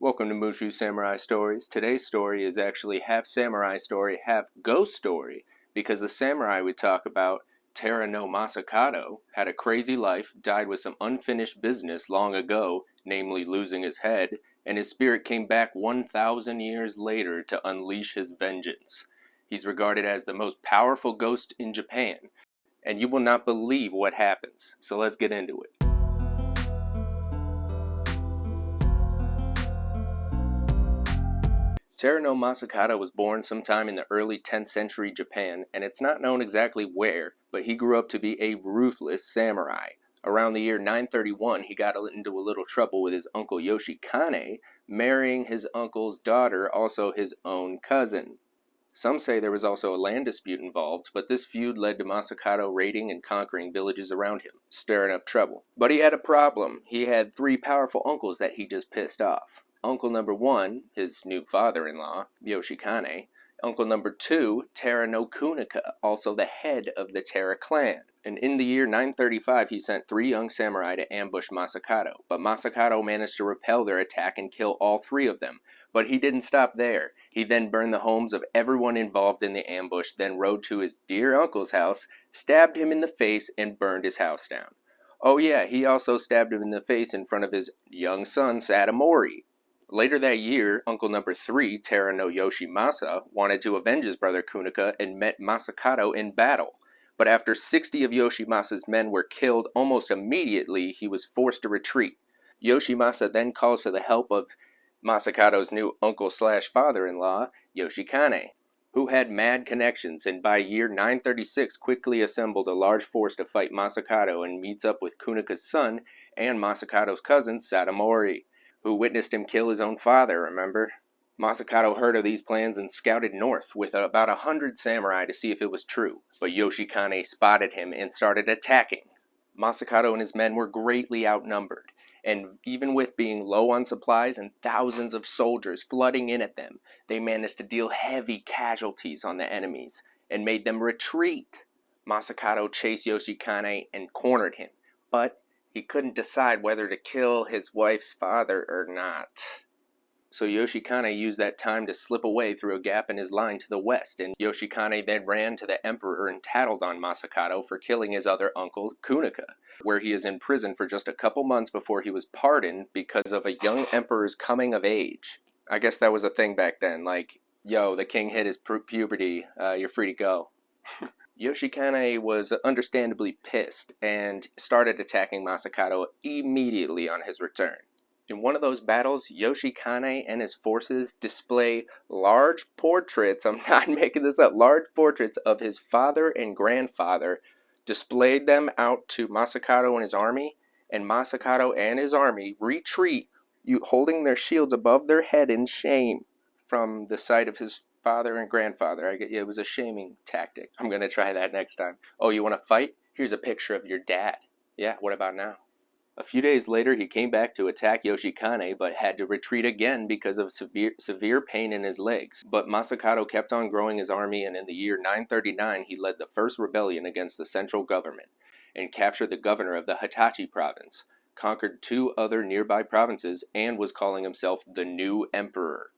Welcome to Mushu Samurai Stories. Today's story is actually half samurai story, half ghost story, because the samurai we talk about, Taira no Masakado, had a crazy life, died with some unfinished business long ago, namely losing his head, and his spirit came back 1,000 years later to unleash his vengeance. He's regarded as the most powerful ghost in Japan, and you will not believe what happens, so let's get into it. Taira no Masakado was born sometime in the early 10th century Japan, and it's not known exactly where, but he grew up to be a ruthless samurai. Around the year 931, he got into a little trouble with his uncle Yoshikane, marrying his uncle's daughter, also his own cousin. Some say there was also a land dispute involved, but this feud led to Masakado raiding and conquering villages around him, stirring up trouble. But he had a problem. He had three powerful uncles that he just pissed off. Uncle number 1, his new father-in-law, Yoshikane. Uncle number 2, Taira no Kunika, also the head of the Taira clan. And in the year 935, he sent 3 young samurai to ambush Masakado. But Masakado managed to repel their attack and kill all 3 of them. But he didn't stop there. He then burned the homes of everyone involved in the ambush, then rode to his dear uncle's house, stabbed him in the face, and burned his house down. Oh yeah, he also stabbed him in the face in front of his young son, Sadamori. Later that year, uncle number 3, Taira no Yoshimasa, wanted to avenge his brother Kunika and met Masakado in battle. But after 60 of Yoshimasa's men were killed almost immediately, he was forced to retreat. Yoshimasa then calls for the help of Masakado's new uncle/father-in-law, Yoshikane, who had mad connections, and by year 936 quickly assembled a large force to fight Masakado and meets up with Kunika's son and Masakado's cousin, Sadamori, who witnessed him kill his own father, remember? Masakado heard of these plans and scouted north with about 100 samurai to see if it was true, but Yoshikane spotted him and started attacking. Masakado and his men were greatly outnumbered, and even with being low on supplies and thousands of soldiers flooding in at them, they managed to deal heavy casualties on the enemies and made them retreat. Masakado chased Yoshikane and cornered him, but he couldn't decide whether to kill his wife's father or not. So Yoshikane used that time to slip away through a gap in his line to the west, and Yoshikane then ran to the emperor and tattled on Masakado for killing his other uncle, Kunika, where he is in prison for just a couple months before he was pardoned because of a young emperor's coming of age. I guess that was a thing back then, like, yo, the king hit his puberty, you're free to go. Yoshikane was understandably pissed and started attacking Masakado immediately on his return. In one of those battles, Yoshikane and his forces display large portraits, I'm not making this up, large portraits of his father and grandfather, displayed them out to Masakado and his army, and Masakado and his army retreat, holding their shields above their head in shame from the sight of his father and grandfather. It was a shaming tactic. I'm going to try that next time. Oh, you want to fight? Here's a picture of your dad. Yeah, what about now? A few days later, he came back to attack Yoshikane, but had to retreat again because of severe pain in his legs. But Masakado kept on growing his army, and in the year 939, he led the first rebellion against the central government, and captured the governor of the Hitachi province, conquered 2 other nearby provinces, and was calling himself the new emperor.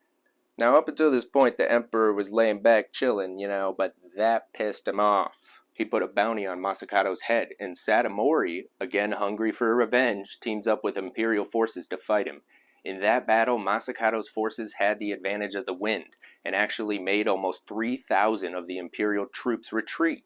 Now, up until this point, the emperor was laying back chilling, but that pissed him off. He put a bounty on Masakado's head, and Sadamori, again hungry for revenge, teams up with imperial forces to fight him. In that battle, Masakado's forces had the advantage of the wind, and actually made almost 3,000 of the imperial troops retreat.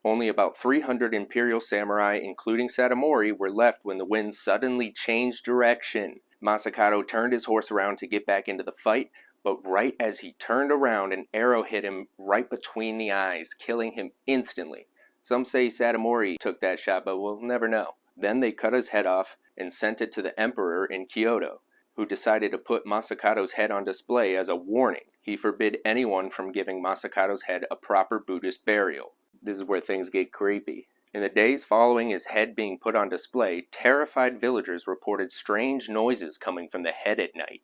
Only about 300 imperial samurai, including Sadamori, were left when the wind suddenly changed direction. Masakado turned his horse around to get back into the fight, but right as he turned around, an arrow hit him right between the eyes, killing him instantly. Some say Sadamori took that shot, but we'll never know. Then they cut his head off and sent it to the emperor in Kyoto, who decided to put Masakado's head on display as a warning. He forbid anyone from giving Masakado's head a proper Buddhist burial. This is where things get creepy. In the days following his head being put on display, terrified villagers reported strange noises coming from the head at night.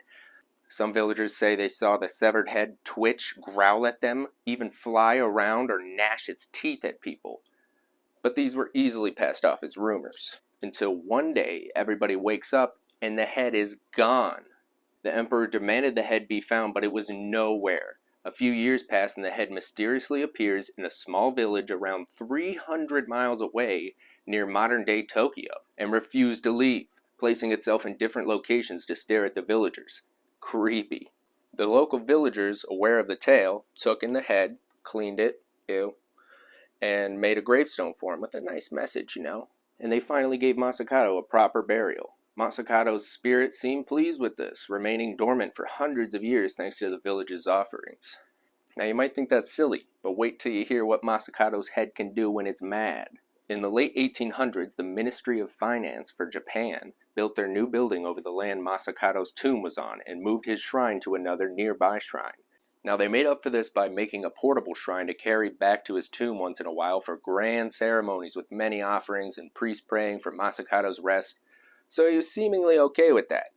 Some villagers say they saw the severed head twitch, growl at them, even fly around or gnash its teeth at people. But these were easily passed off as rumors, until one day everybody wakes up and the head is gone. The emperor demanded the head be found, but it was nowhere. A few years pass and the head mysteriously appears in a small village around 300 miles away near modern-day Tokyo and refused to leave, placing itself in different locations to stare at the villagers. Creepy. The local villagers, aware of the tale, took in the head, cleaned it, and made a gravestone for him with a nice message, And they finally gave Masakado a proper burial. Masakado's spirit seemed pleased with this, remaining dormant for hundreds of years thanks to the village's offerings. Now you might think that's silly, but wait till you hear what Masakado's head can do when it's mad. In the late 1800s, the Ministry of Finance for Japan built their new building over the land Masakado's tomb was on and moved his shrine to another nearby shrine. Now they made up for this by making a portable shrine to carry back to his tomb once in a while for grand ceremonies with many offerings and priests praying for Masakado's rest. So he was seemingly okay with that,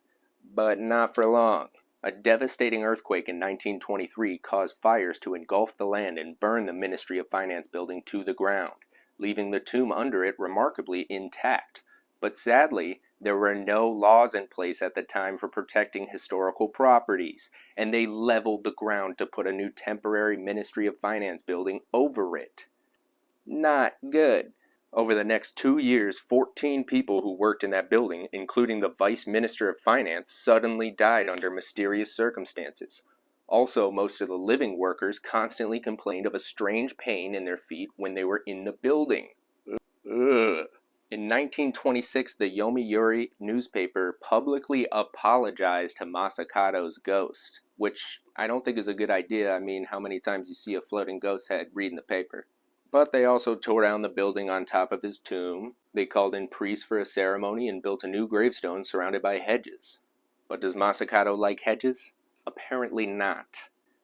but not for long. A devastating earthquake in 1923 caused fires to engulf the land and burn the Ministry of Finance building to the ground, leaving the tomb under it remarkably intact. But sadly, there were no laws in place at the time for protecting historical properties, and they leveled the ground to put a new temporary Ministry of Finance building over it. Not good. Over the next 2 years, 14 people who worked in that building, including the Vice Minister of Finance, suddenly died under mysterious circumstances. Also, most of the living workers constantly complained of a strange pain in their feet when they were in the building. Ugh. In 1926, the Yomiuri newspaper publicly apologized to Masakado's ghost, which I don't think is a good idea. I mean, how many times you see a floating ghost head reading the paper? But they also tore down the building on top of his tomb. They called in priests for a ceremony and built a new gravestone surrounded by hedges. But does Masakado like hedges? Apparently not.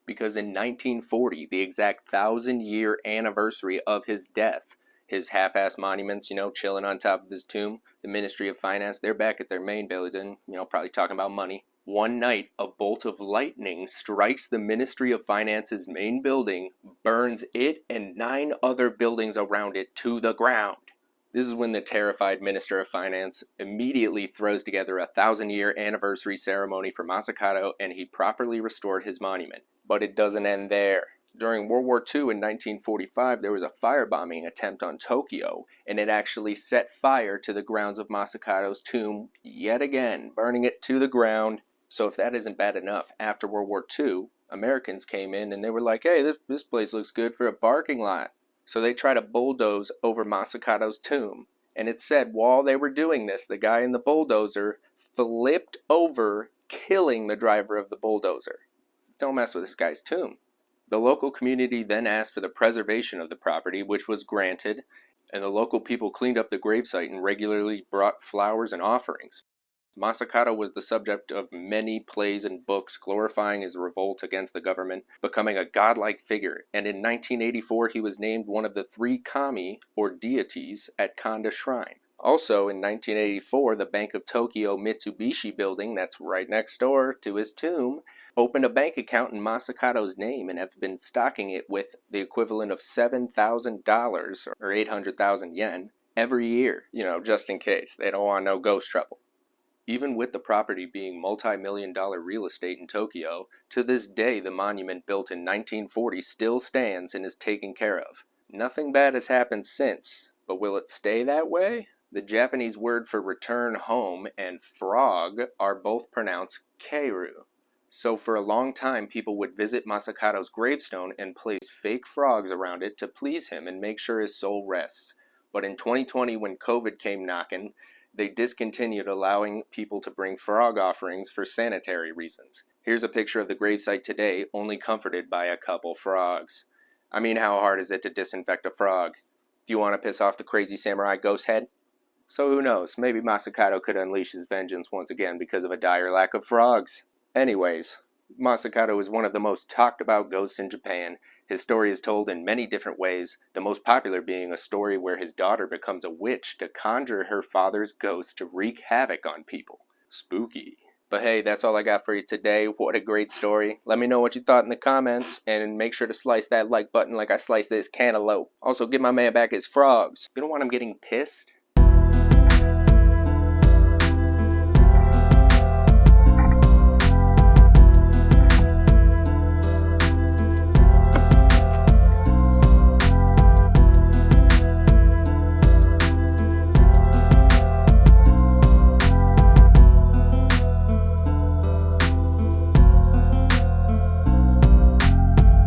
Because in 1940, the exact 1,000-year anniversary of his death, his half-ass monuments, chilling on top of his tomb, the Ministry of Finance, they're back at their main building, probably talking about money. One night, a bolt of lightning strikes the Ministry of Finance's main building, burns it and 9 other buildings around it to the ground. This is when the terrified Minister of Finance immediately throws together a 1,000-year anniversary ceremony for Masakado, and he properly restored his monument. But it doesn't end there. During World War II in 1945, there was a firebombing attempt on Tokyo, and it actually set fire to the grounds of Masakado's tomb yet again, burning it to the ground. So if that isn't bad enough, after World War II, Americans came in and they were like, hey, this place looks good for a parking lot. So they tried to bulldoze over Masakado's tomb. And it said while they were doing this, the guy in the bulldozer flipped over, killing the driver of the bulldozer. Don't mess with this guy's tomb. The local community then asked for the preservation of the property, which was granted, and the local people cleaned up the gravesite and regularly brought flowers and offerings. Masakado was the subject of many plays and books glorifying his revolt against the government, becoming a godlike figure, and in 1984 he was named one of the 3 kami, or deities, at Kanda Shrine. Also, in 1984, the Bank of Tokyo Mitsubishi building, that's right next door to his tomb, opened a bank account in Masakado's name and have been stocking it with the equivalent of $7,000, or 800,000 yen, every year, just in case. They don't want no ghost trouble. Even with the property being multi-million-dollar real estate in Tokyo, to this day the monument built in 1940 still stands and is taken care of. Nothing bad has happened since, but will it stay that way? The Japanese word for return home and frog are both pronounced keiru. So for a long time, people would visit Masakado's gravestone and place fake frogs around it to please him and make sure his soul rests. But in 2020, when COVID came knocking, they discontinued allowing people to bring frog offerings for sanitary reasons. Here's a picture of the gravesite today, only comforted by a couple frogs. I mean, how hard is it to disinfect a frog? Do you want to piss off the crazy samurai ghost head? So who knows, maybe Masakado could unleash his vengeance once again because of a dire lack of frogs. Anyways, Masakado is one of the most talked about ghosts in Japan. His story is told in many different ways, the most popular being a story where his daughter becomes a witch to conjure her father's ghost to wreak havoc on people. Spooky. But hey, that's all I got for you today. What a great story. Let me know what you thought in the comments, and make sure to slice that like button like I sliced this cantaloupe. Also, give my man back his frogs. You don't want him getting pissed?